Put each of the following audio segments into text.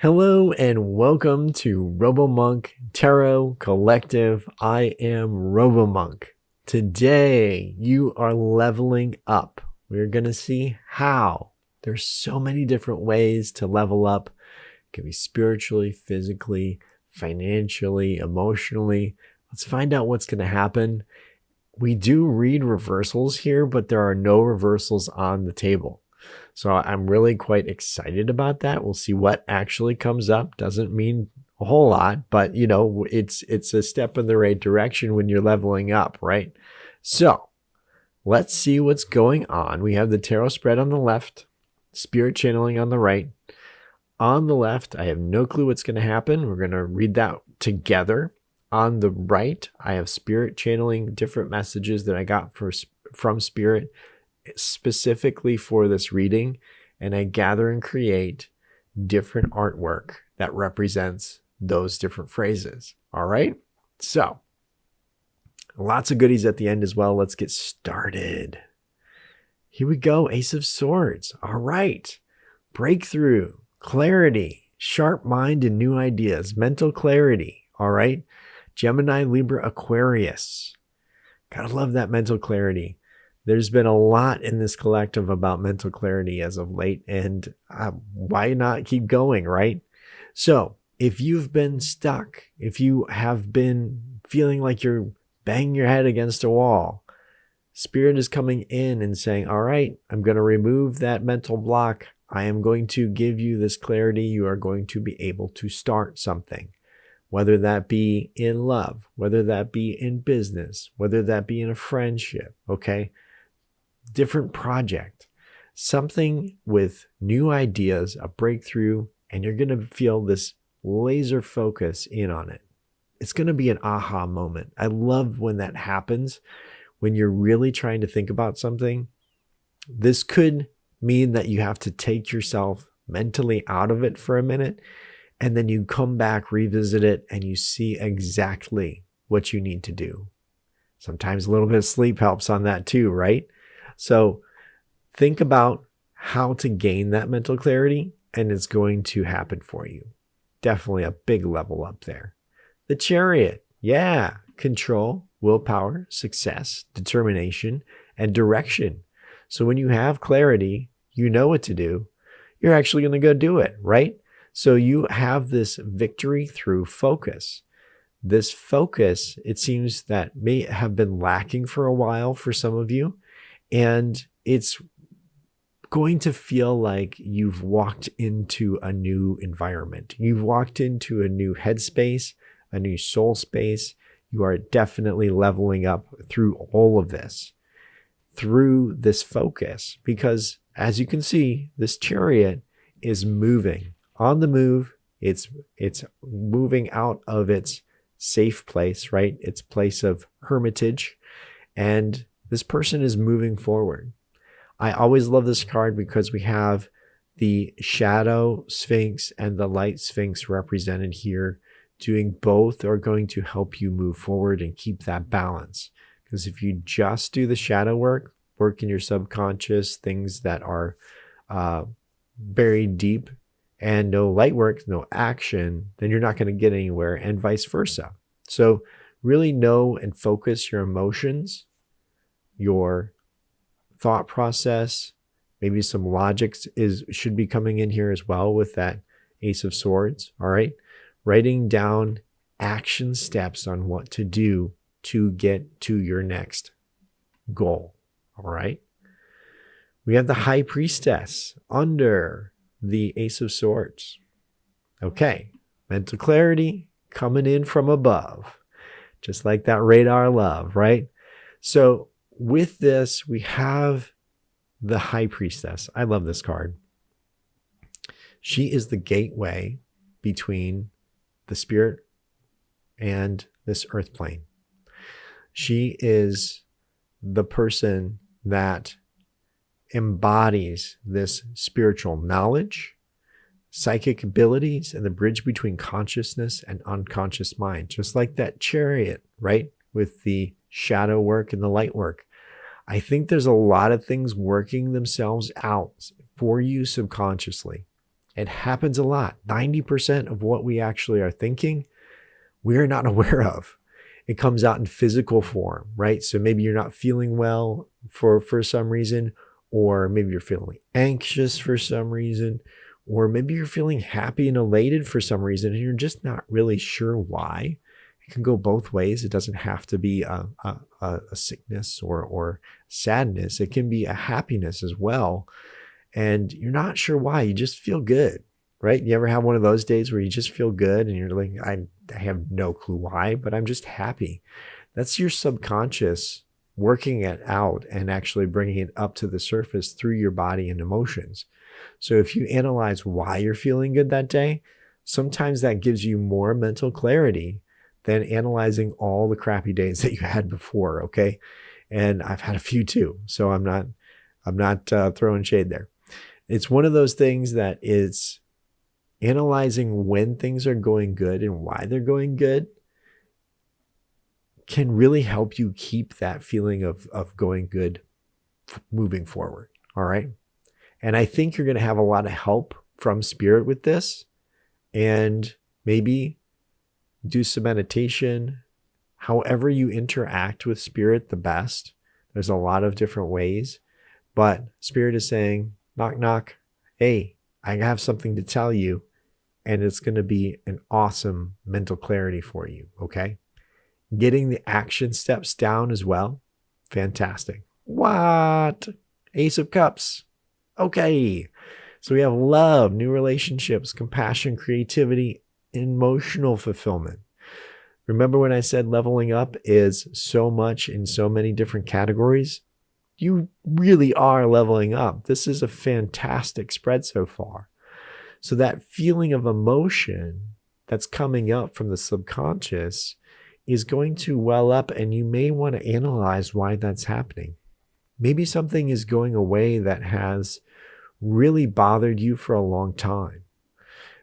Hello and welcome to RoboMonk Tarot Collective. I am RoboMonk. Today you are leveling up. We're going to see how. There's so many different ways to level up. It can be spiritually, physically, financially, emotionally. Let's find out what's going to happen. We do read reversals here, but there are no reversals on the table. So I'm really quite excited about that. We'll see what actually comes up. Doesn't mean a whole lot, but it's a step in the right direction when you're leveling up, right? So let's see what's going on. We have the tarot spread on the left, spirit channeling on the right. On the left, I have no clue what's going to happen. We're going to read that together. On the right, I have spirit channeling different messages that I got from spirit specifically for this reading, and I gather and create different artwork that represents those different phrases. All right. So lots of goodies at the end as well. Let's get started. Here we go. Ace of Swords. All right. Breakthrough, clarity, sharp mind and new ideas, mental clarity. All right. Gemini, Libra, Aquarius. Gotta love that mental clarity. There's been a lot in this collective about mental clarity as of late, and why not keep going, right? So if you've been stuck, if you have been feeling like you're banging your head against a wall, Spirit is coming in and saying, all right, I'm going to remove that mental block. I am going to give you this clarity. You are going to be able to start something, whether that be in love, whether that be in business, whether that be in a friendship, okay? Different project, something with new ideas, a breakthrough, and you're going to feel this laser focus in on it. It's going to be an aha moment. I love when that happens, when you're really trying to think about something. This could mean that you have to take yourself mentally out of it for a minute, and then you come back, revisit it, and you see exactly what you need to do. Sometimes a little bit of sleep helps on that too, right? So think about how to gain that mental clarity, and it's going to happen for you. Definitely a big level up there. The Chariot. Yeah. Control, willpower, success, determination, and direction. So when you have clarity, you know what to do. You're actually going to go do it, right? So you have this victory through focus. This focus, it seems that may have been lacking for a while for some of you. And it's going to feel like you've walked into a new environment. You've walked into a new headspace, a new soul space. You are definitely leveling up through all of this, through this focus, because as you can see, this Chariot is moving on the move. It's moving out of its safe place, right? Its place of hermitage, and this person is moving forward. I always love this card because we have the shadow Sphinx and the light Sphinx represented here. Doing both are going to help you move forward and keep that balance. Because if you just do the shadow work in your subconscious, things that are buried deep, and no light work, no action, then you're not going to get anywhere, and vice versa. So really know and focus your emotions, your thought process, maybe some logic should be coming in here as well with that Ace of Swords. All right. Writing down action steps on what to do to get to your next goal. All right. We have the High Priestess under the Ace of Swords. Okay. Mental clarity coming in from above, just like that radar love, right? So with this, we have the High Priestess. I love this card. She is the gateway between the spirit and this earth plane. She is the person that embodies this spiritual knowledge, psychic abilities, and the bridge between consciousness and unconscious mind, just like that Chariot, right? With the shadow work and the light work. I think there's a lot of things working themselves out for you subconsciously. It happens a lot. 90% of what we actually are thinking, we're not aware of. It comes out in physical form, right? So maybe you're not feeling well for some reason, or maybe you're feeling anxious for some reason, or maybe you're feeling happy and elated for some reason, and you're just not really sure why. It can go both ways. It doesn't have to be a sickness or sadness. It can be a happiness as well. And you're not sure why. You just feel good, right? You ever have one of those days where you just feel good and you're like, I have no clue why, but I'm just happy. That's your subconscious working it out and actually bringing it up to the surface through your body and emotions. So if you analyze why you're feeling good that day, sometimes that gives you more mental clarity than analyzing all the crappy days that you had before, okay? And I've had a few too, so I'm not throwing shade there. It's one of those things that is analyzing when things are going good and why they're going good can really help you keep that feeling of going good moving forward, all right? And I think you're going to have a lot of help from spirit with this, and maybe do some meditation. However you interact with spirit the best. There's a lot of different ways, but spirit is saying, knock, knock. Hey, I have something to tell you, and it's going to be an awesome mental clarity for you, okay? Getting the action steps down as well. Fantastic. What? Ace of Cups. Okay. So we have love, new relationships, compassion, creativity, emotional fulfillment. Remember when I said leveling up is so much in so many different categories? You really are leveling up. This is a fantastic spread so far. So that feeling of emotion that's coming up from the subconscious is going to well up, and you may want to analyze why that's happening. Maybe something is going away that has really bothered you for a long time.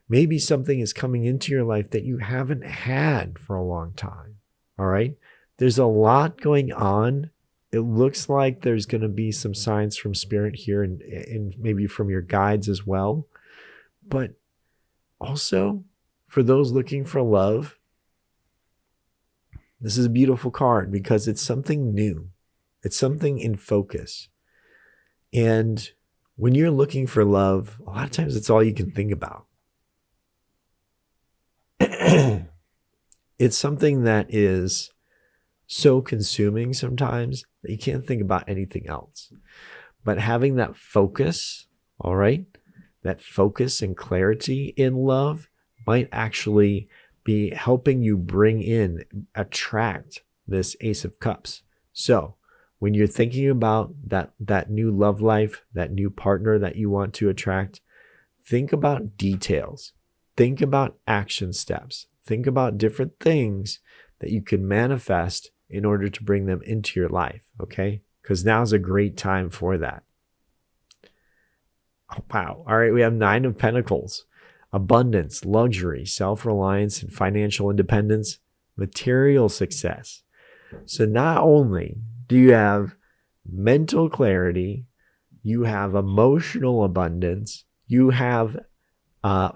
Maybe something is coming into your life that you haven't had for a long time. All right. There's a lot going on. It looks like there's going to be some signs from spirit here and maybe from your guides as well. But also for those looking for love, this is a beautiful card because it's something new. It's something in focus. And when you're looking for love, a lot of times it's all you can think about. It's something that is so consuming sometimes that you can't think about anything else. But having that focus, all right, that focus and clarity in love might actually be helping you attract this Ace of Cups. So when you're thinking about that new love life, that new partner that you want to attract, think about details. Think about action steps. Think about different things that you can manifest in order to bring them into your life, okay? Because now's a great time for that. Oh, wow. All right, we have 9 of Pentacles. Abundance, luxury, self-reliance, and financial independence, material success. So not only do you have mental clarity, you have emotional abundance, you have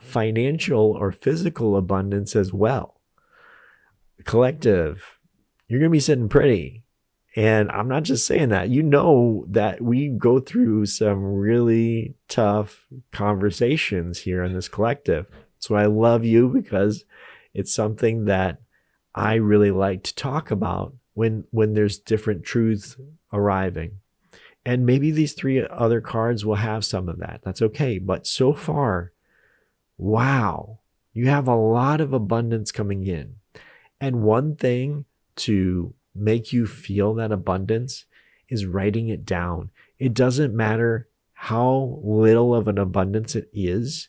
financial or physical abundance as well. Collective, you're going to be sitting pretty. And I'm not just saying that. You know that we go through some really tough conversations here in this collective. So I love you because it's something that I really like to talk about when there's different truths arriving. And maybe these 3 other cards will have some of that. That's okay. But so far, wow, you have a lot of abundance coming in. And one thing to make you feel that abundance is writing it down. It doesn't matter how little of an abundance it is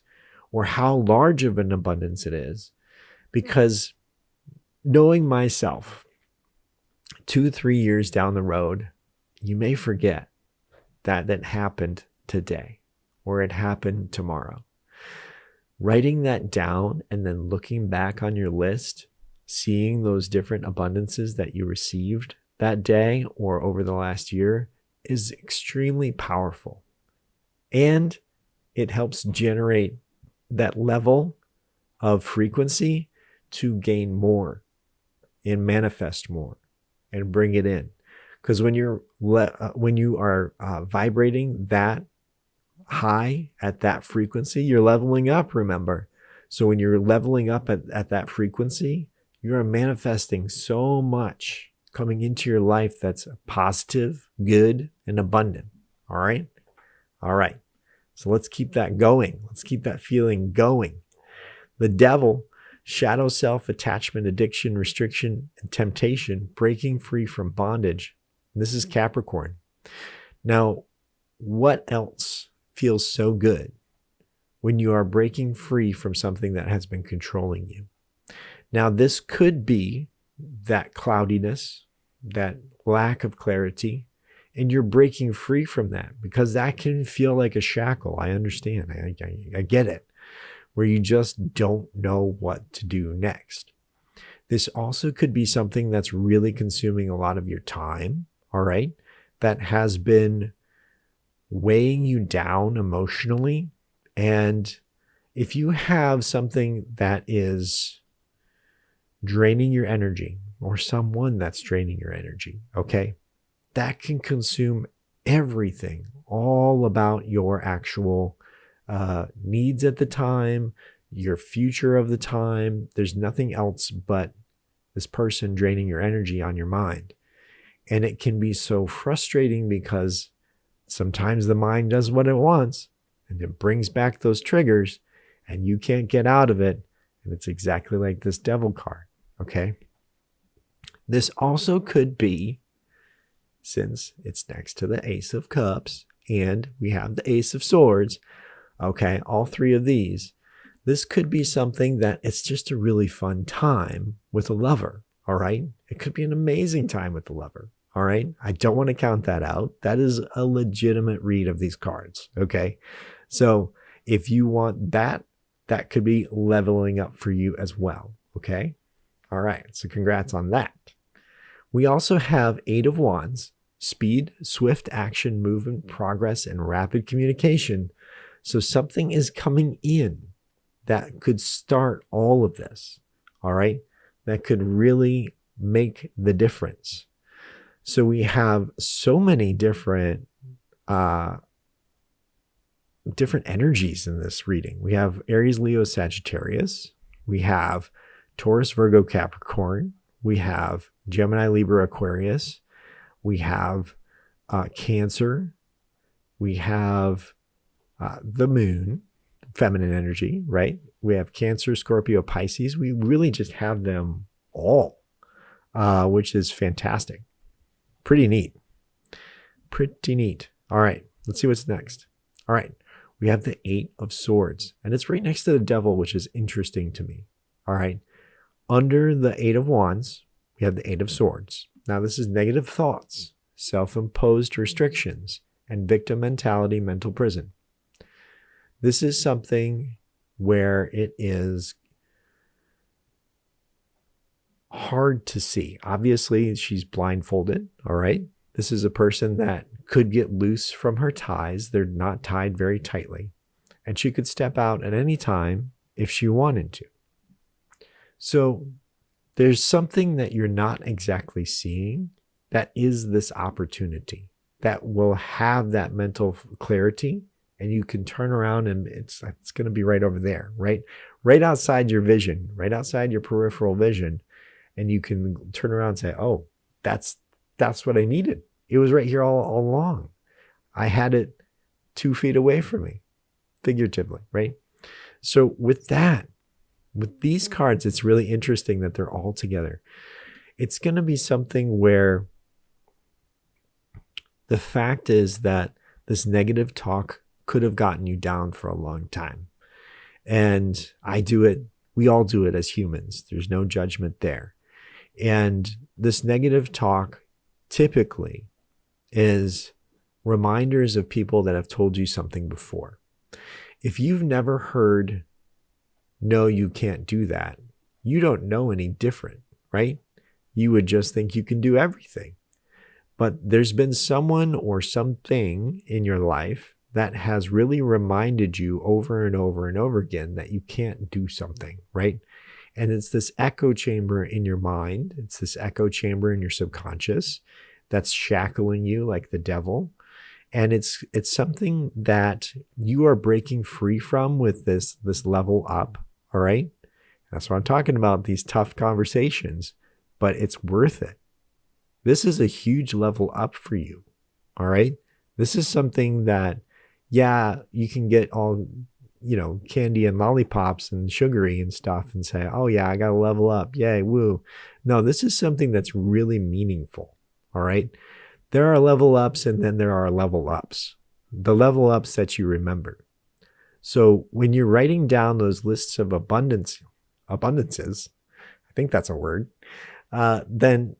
or how large of an abundance it is, because knowing myself, 2-3 years down the road, you may forget that happened today or it happened tomorrow. Writing that down and then looking back on your list, seeing those different abundances that you received that day or over the last year is extremely powerful. And it helps generate level of frequency to gain more and manifest more and bring it in. Because when you are vibrating that high at that frequency, you're leveling up, remember. So when you're leveling up at that frequency, you're manifesting so much coming into your life that's positive, good, and abundant. All right? All right. So let's keep that going. Let's keep that feeling going. The devil, shadow self, attachment, addiction, restriction, and temptation, breaking free from bondage. This is Capricorn. Now, what else feels so good when you are breaking free from something that has been controlling you? Now, this could be that cloudiness, that lack of clarity, and you're breaking free from that because that can feel like a shackle. I understand. I get it, where you just don't know what to do next. This also could be something that's really consuming a lot of your time, all right, that has been weighing you down emotionally. And if you have something that is draining your energy or someone that's draining your energy, okay, that can consume everything, all about your actual needs at the time, your future of the time. There's nothing else but this person draining your energy on your mind. And it can be so frustrating because sometimes the mind does what it wants and it brings back those triggers and you can't get out of it. And it's exactly like this devil card. Okay. This also could be, since it's next to the Ace of Cups and we have the Ace of Swords, okay, all three of these, this could be something that it's just a really fun time with a lover, all right? It could be an amazing time with the lover, all right? I don't want to count that out. That is a legitimate read of these cards, okay? So if you want that, that could be leveling up for you as well, okay? All right, so congrats on that. We also have Eight of Wands, speed, swift action, movement, progress, and rapid communication. So something is coming in that could start all of this, all right? That could really make the difference. So we have so many different energies in this reading. We have Aries, Leo, Sagittarius. We have Taurus, Virgo, Capricorn. We have Gemini, Libra, Aquarius. We have Cancer. We have the moon, feminine energy, right? We have Cancer, Scorpio, Pisces. We really just have them all, which is fantastic. Pretty neat. Pretty neat. All right, let's see what's next. All right, we have the Eight of Swords, and it's right next to the Devil, which is interesting to me. All right, under the Eight of Wands, we have the Eight of Swords. Now, this is negative thoughts, self-imposed restrictions, and victim mentality, mental prison. This is something where it is hard to see. Obviously, she's blindfolded, all right? This is a person that could get loose from her ties. They're not tied very tightly. And she could step out at any time if she wanted to. So there's something that you're not exactly seeing that is this opportunity that will have that mental clarity, and you can turn around and it's going to be right over there, right? Right outside your vision, right outside your peripheral vision. And you can turn around and say, oh, that's what I needed. It was right here all along. I had it 2 feet away from me, figuratively, right? So with that, with these cards, it's really interesting that they're all together. It's going to be something where the fact is that this negative talk could have gotten you down for a long time. And I do it. We all do it as humans. There's no judgment there. And this negative talk typically is reminders of people that have told you something before. If you've never heard, no, you can't do that, you don't know any different, right? You would just think you can do everything. But there's been someone or something in your life that has really reminded you over and over and over again that you can't do something, right? And it's this echo chamber in your mind. It's this echo chamber in your subconscious that's shackling you like the devil. And it's something that you are breaking free from with this level up. All right. That's what I'm talking about, these tough conversations, but it's worth it. This is a huge level up for you. All right. This is something that, yeah, you can get all, candy and lollipops and sugary and stuff and say, oh yeah, I got to level up. Yay. Woo. No, this is something that's really meaningful. All right. There are level ups and then there are level ups, the level ups that you remember. So when you're writing down those lists of abundances, I think that's a word, then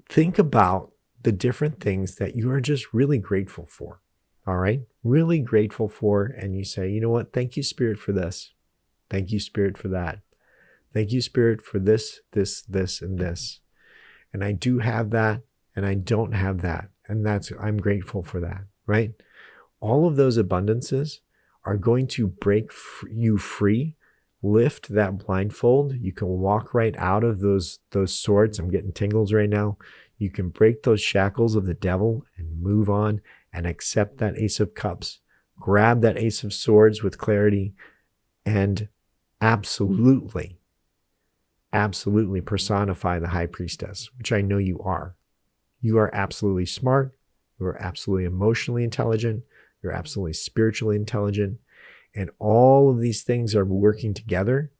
think about the different things that you are just really grateful for. All right. Really grateful for. And you say, you know what? Thank you, Spirit, for this. Thank you, Spirit, for that. Thank you, Spirit, for this, and this. And I do have that. And I don't have that. And I'm grateful for that, right? All of those abundances are going to break you free, lift that blindfold. You can walk right out of those swords. I'm getting tingles right now. You can break those shackles of the devil and move on and accept that Ace of Cups. Grab that Ace of Swords with clarity and absolutely personify the High Priestess, which I know you are. You are absolutely smart. You are absolutely emotionally intelligent. You're absolutely spiritually intelligent. And all of these things are working together.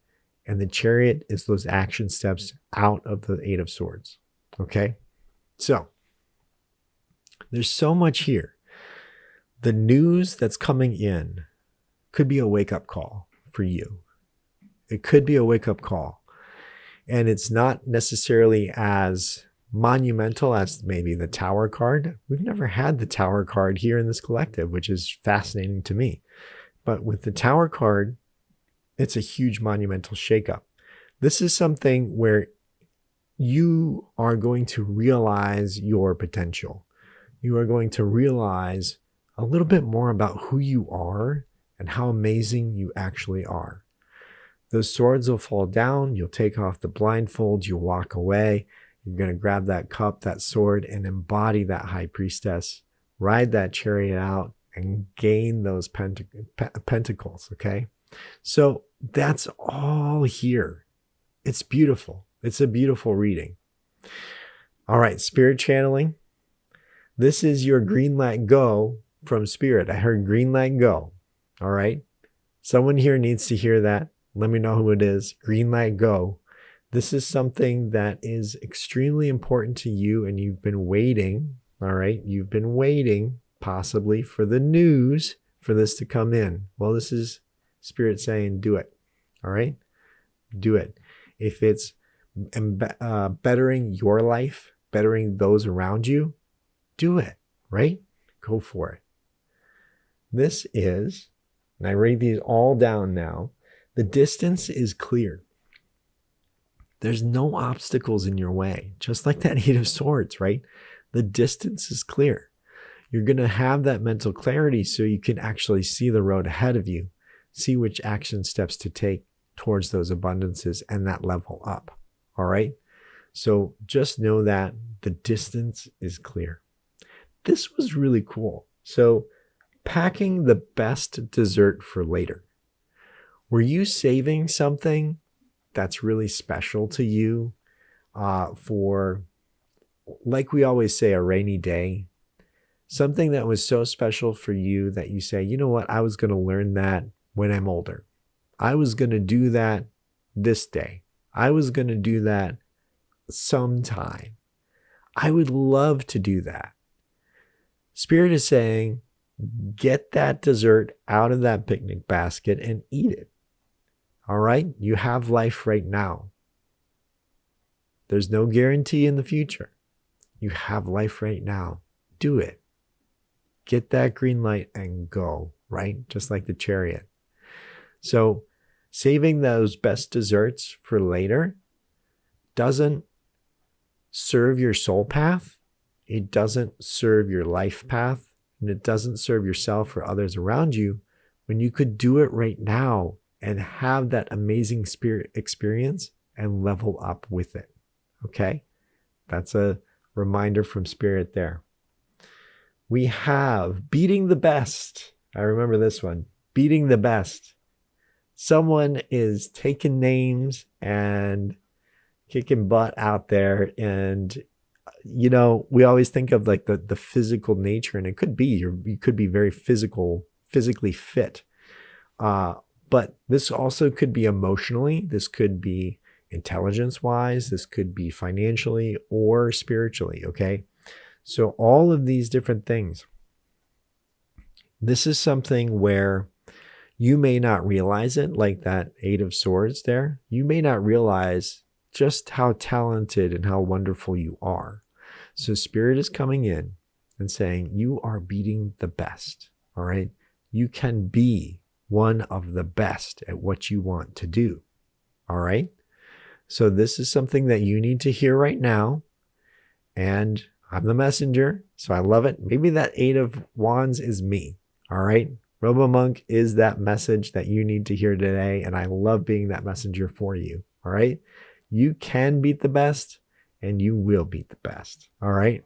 And the Chariot is those action steps out of the Eight of Swords. Okay? So, there's so much here. The news that's coming in could be a wake-up call for you. It could be a wake-up call. And it's not necessarily as monumental as maybe the Tower card. We've never had the Tower card here in this collective, which is fascinating to me. But with the Tower card, it's a huge monumental shakeup. This is something where you are going to realize your potential. You are going to realize a little bit more about who you are and how amazing you actually are. Those swords will fall down. You'll take off the blindfold. You'll walk away. You're going to grab that cup, that sword, and embody that High Priestess. Ride that chariot out and gain those pentacles, okay? So that's all here. It's beautiful. It's a beautiful reading. All right, Spirit channeling. This is your green light go from Spirit. I heard green light go. All right? Someone here needs to hear that. Let me know who it is. Green light go. This is something that is extremely important to you and you've been waiting, all right? You've been waiting possibly for the news for this to come in. Well, this is Spirit saying do it, all right? Do it. If it's bettering your life, bettering those around you, do it, right? Go for it. This is, and I write these all down now, the distance is clear. There's no obstacles in your way, just like that Eight of Swords, right? The distance is clear. You're going to have that mental clarity so you can actually see the road ahead of you, see which action steps to take towards those abundances and that level up, all right? So just know that the distance is clear. This was really cool. So packing the best dessert for later. Were you saving something that's really special to you for, like we always say, a rainy day? Something that was so special for you that you say, you know what, I was going to learn that when I'm older. I was going to do that this day. I was going to do that sometime. I would love to do that. Spirit is saying, get that dessert out of that picnic basket and eat it. All right? You have life right now. There's no guarantee in the future. You have life right now. Do it. Get that green light and go, right? Just like the Chariot. So saving those best desserts for later doesn't serve your soul path. It doesn't serve your life path. and it doesn't serve yourself or others around you, when you could do it right now and have that amazing spirit experience and level up with it. Okay? That's a reminder from Spirit there. We have beating the best. I remember this one. Beating the best. Someone is taking names and kicking butt out there. And, you know, we always think of like the physical nature, and it could be, you could be very physically fit. But this also could be emotionally. This could be intelligence-wise. This could be financially or spiritually, okay? So all of these different things. This is something where you may not realize it, like that Eight of Swords there. You may not realize just how talented and how wonderful you are. So Spirit is coming in and saying, you are beating the best, all right? You can be one of the best at what you want to do, all right? So this is something that you need to hear right now. And I'm the messenger, so I love it. Maybe that Eight of Wands is me, all right? RoboMonk is that message that you need to hear today, and I love being that messenger for you, all right? You can beat the best, and you will beat the best, all right?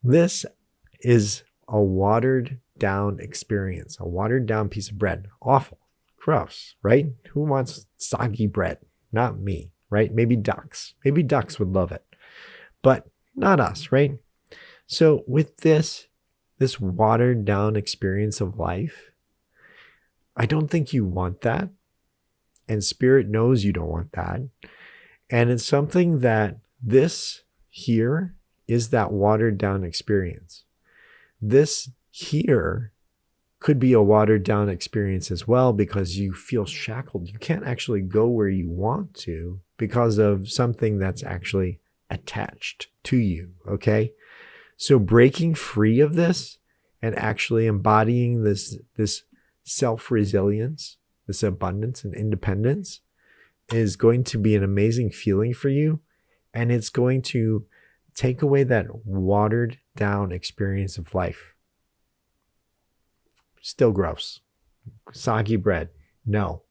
This is a watered down experience, a watered down piece of bread. Awful, gross, right? Who wants soggy bread? Not me, right? Maybe ducks. Maybe ducks would love it, but not us, right? So with this watered down experience of life, I don't think you want that. And Spirit knows you don't want that. And it's something that this here is that watered down experience. This here could be a watered down experience as well, because you feel shackled. You can't actually go where you want to because of something that's actually attached to you, okay? So breaking free of this and actually embodying this self-resilience, this abundance and independence is going to be an amazing feeling for you. And it's going to take away that watered down experience of life. Still gross. Soggy bread. No.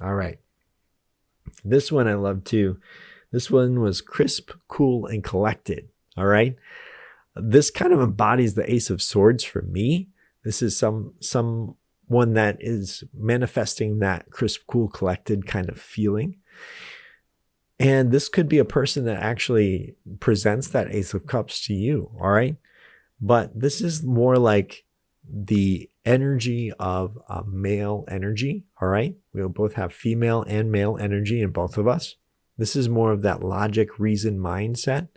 All right. This one I love too. This one was crisp, cool, and collected. All right. This kind of embodies the Ace of Swords for me. This is someone that is manifesting that crisp, cool, collected kind of feeling. And this could be a person that actually presents that Ace of Cups to you. All right. But this is more like the energy of a male energy. All right. We'll both have female and male energy in both of us. This is more of that logic, reason mindset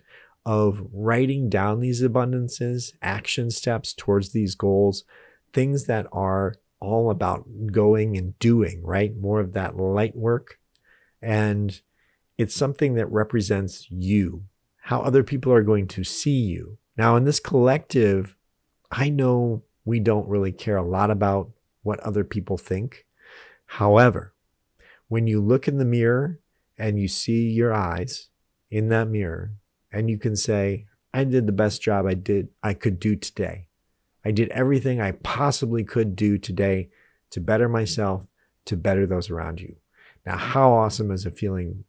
of writing down these abundances, action steps towards these goals, things that are all about going and doing, right? More of that light work. And it's something that represents you, how other people are going to see you. Now, in this collective, I know we don't really care a lot about what other people think. However, when you look in the mirror and you see your eyes in that mirror, and you can say, I did the best job I could do today. I did everything I possibly could do today to better myself, to better those around you. Now, how awesome is a feeling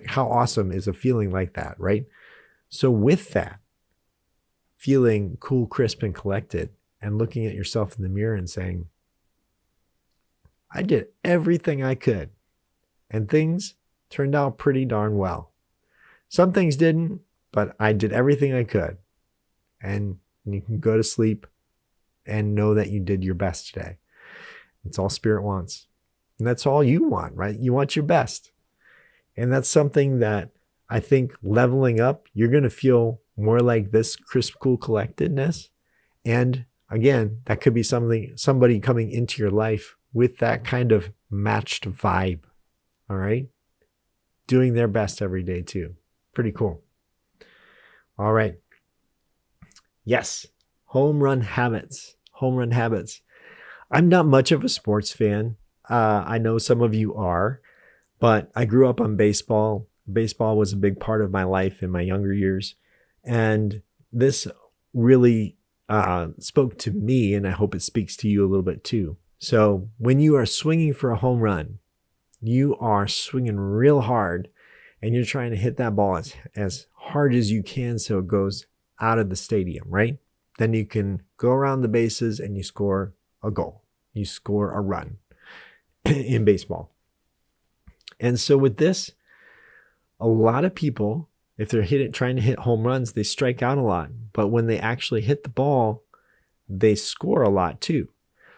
how awesome is a feeling like that, right? So with that, feeling cool, crisp, and collected, and looking at yourself in the mirror and saying, I did everything I could, and things turned out pretty darn well. Some things didn't, but I did everything I could. And you can go to sleep and know that you did your best today. It's all Spirit wants. And that's all you want, right? You want your best. And that's something that I think leveling up, you're going to feel more like this crisp, cool collectedness. And again, that could be somebody coming into your life with that kind of matched vibe. All right. Doing their best every day too. Pretty cool. All right. Yes. Home run habits. Home run habits. I'm not much of a sports fan. I know some of you are, but I grew up on baseball. Baseball was a big part of my life in my younger years. And this really spoke to me, and I hope it speaks to you a little bit too. So when you are swinging for a home run, you are swinging real hard and you're trying to hit that ball as hard as you can so it goes out of the stadium, right? Then you can go around the bases and you score a goal. You score a run in baseball. And so with this, a lot of people, if they're trying to hit home runs, they strike out a lot. But when they actually hit the ball, they score a lot too.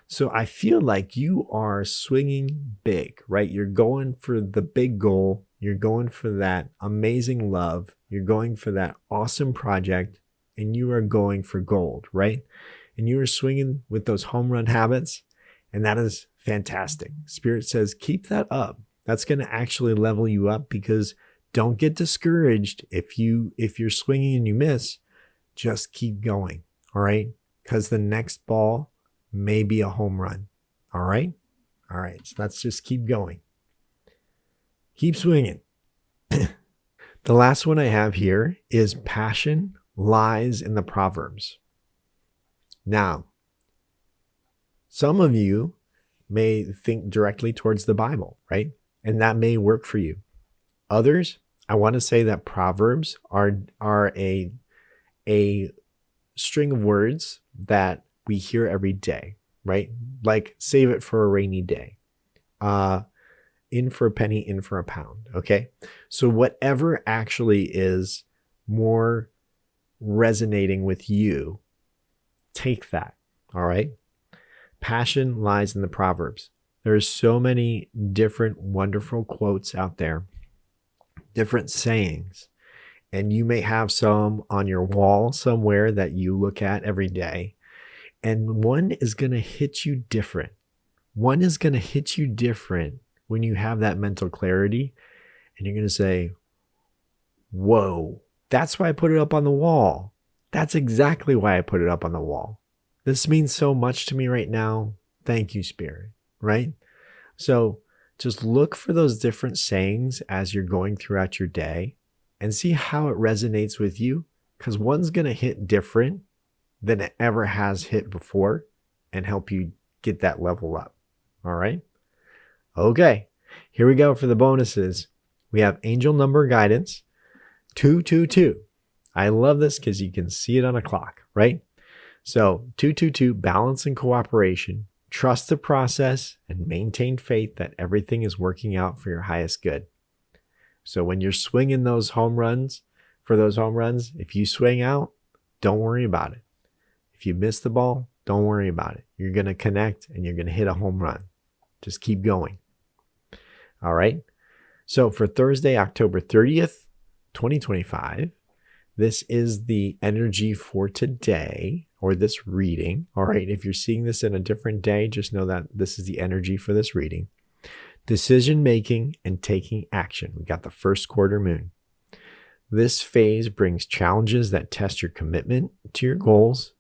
So I feel like you are swinging big, right? You're going for the big goal. You're going for that amazing love. You're going for that awesome project, and you are going for gold, right? And you are swinging with those home run habits, and that is fantastic. Spirit says, keep that up. That's going to actually level you up, because don't get discouraged if you're swinging and you miss. Just keep going, all right? Because the next ball may be a home run. All right? All right. So let's just keep going. Keep swinging. The last one I have here is passion lies in the Proverbs. Now, some of you may think directly towards the Bible, right? And that may work for you. Others, I want to say that Proverbs are a string of words that we hear every day, right? Like save it for a rainy day. In for a penny, in for a pound. Okay. So whatever actually is more resonating with you, take that. All right. Passion lies in the Proverbs. There's so many different wonderful quotes out there, different sayings. And you may have some on your wall somewhere that you look at every day. And one is going to hit you different. One is going to hit you different when you have that mental clarity. And you're going to say, whoa, that's why I put it up on the wall. That's exactly why I put it up on the wall. This means so much to me right now. Thank you, Spirit, right? So just look for those different sayings as you're going throughout your day and see how it resonates with you, because one's going to hit different than it ever has hit before and help you get that level up. All right. Okay. Here we go for the bonuses. We have angel number guidance 222. I love this because you can see it on a clock, right? So 222, balance and cooperation, trust the process, and maintain faith that everything is working out for your highest good. So when you're swinging those home runs, if you swing out, don't worry about it. If you miss the ball, don't worry about it. You're going to connect and you're going to hit a home run. Just keep going. All right. So for Thursday, October 30th, 2025, this is the energy for today, or this reading. All right. If you're seeing this in a different day, just know that this is the energy for this reading. Decision making and taking action. We got the first quarter moon. This phase brings challenges that test your commitment to your goals.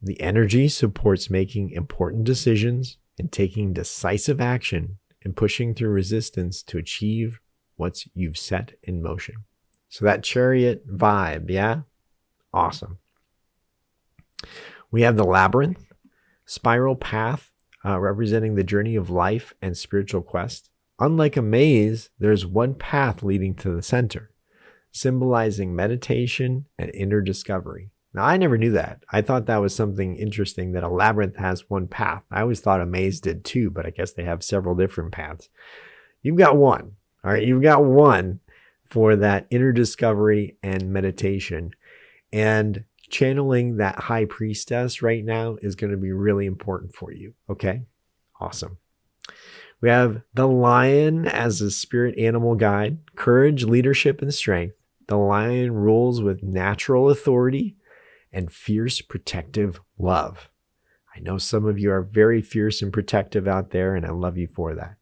The energy supports making important decisions and taking decisive action and pushing through resistance to achieve what you've set in motion. So that chariot vibe, yeah? Awesome. We have the labyrinth, spiral path, representing the journey of life and spiritual quest. Unlike a maze, there's one path leading to the center, symbolizing meditation and inner discovery. Now, I never knew that. I thought that was something interesting, that a labyrinth has one path. I always thought a maze did too, but I guess they have several different paths. You've got one. All right. You've got one for that inner discovery and meditation. And channeling that high priestess right now is going to be really important for you. Okay. Awesome. We have the lion as a spirit animal guide, courage, leadership, and strength. The lion rules with natural authority and fierce protective love. I know some of you are very fierce and protective out there, and I love you for that.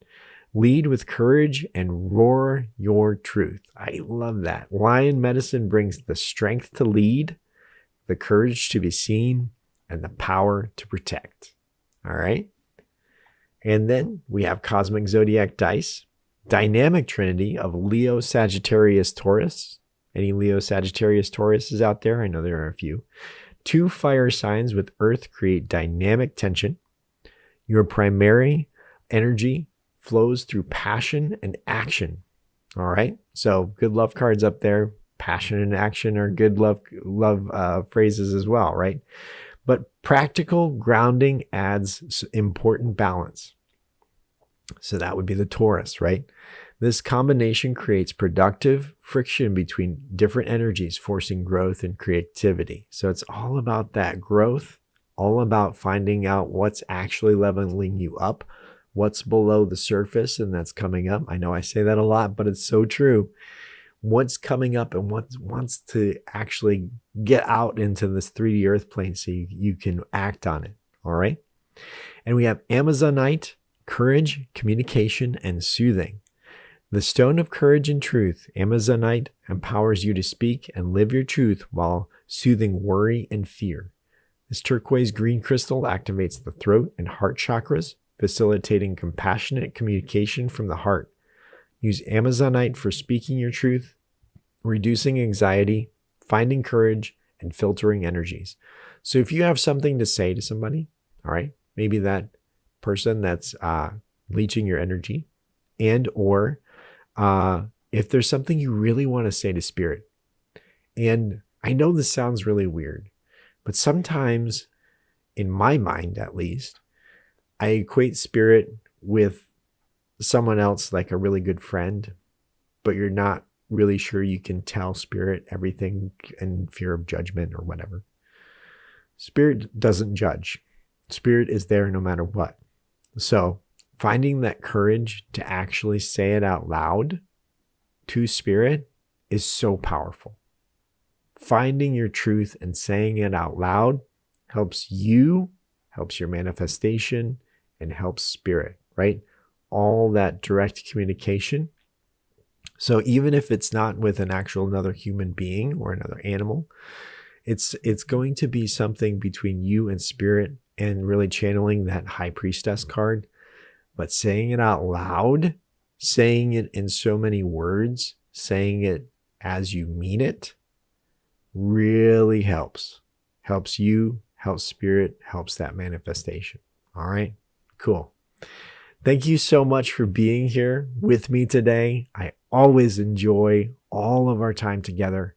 Lead with courage and roar your truth. I love that. Lion medicine brings the strength to lead, the courage to be seen, and the power to protect. All right. And then we have Cosmic Zodiac Dice, dynamic trinity of Leo, Sagittarius, Taurus. Any Leo, Sagittarius, Tauruses out there? I know there are a few. Two fire signs with Earth create dynamic tension. Your primary energy flows through passion and action. All right. So good love cards up there. Passion and action are good love phrases as well, right? But practical grounding adds important balance. So that would be the Taurus, right? This combination creates productive friction between different energies, forcing growth and creativity. So it's all about that growth, all about finding out what's actually leveling you up, what's below the surface and that's coming up. I know I say that a lot, but it's so true. What's coming up and what wants to actually get out into this 3D earth plane so you can act on it. All right. And we have Amazonite, courage, communication, and soothing. The stone of courage and truth, Amazonite, empowers you to speak and live your truth while soothing worry and fear. This turquoise green crystal activates the throat and heart chakras, facilitating compassionate communication from the heart. Use Amazonite for speaking your truth, reducing anxiety, finding courage, and filtering energies. So if you have something to say to somebody, all right, maybe that person that's leeching your energy, and or if there's something you really want to say to spirit. And I know this sounds really weird, but sometimes, in my mind at least, I equate spirit with someone else, like a really good friend, but you're not really sure you can tell spirit everything in fear of judgment or whatever. Spirit doesn't judge. Spirit is there no matter what. So finding that courage to actually say it out loud to spirit is so powerful. Finding your truth and saying it out loud helps you, helps your manifestation, and helps spirit, right? All that direct communication. So even if it's not with an actual another human being or another animal, it's going to be something between you and spirit, and really channeling that high priestess card. But saying it out loud, saying it in so many words, saying it as you mean it, really helps. Helps you, helps spirit, helps that manifestation. All right, cool. Thank you so much for being here with me today. I always enjoy all of our time together,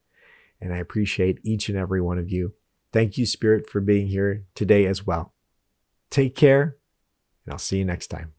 and I appreciate each and every one of you. Thank you, Spirit, for being here today as well. Take care, and I'll see you next time.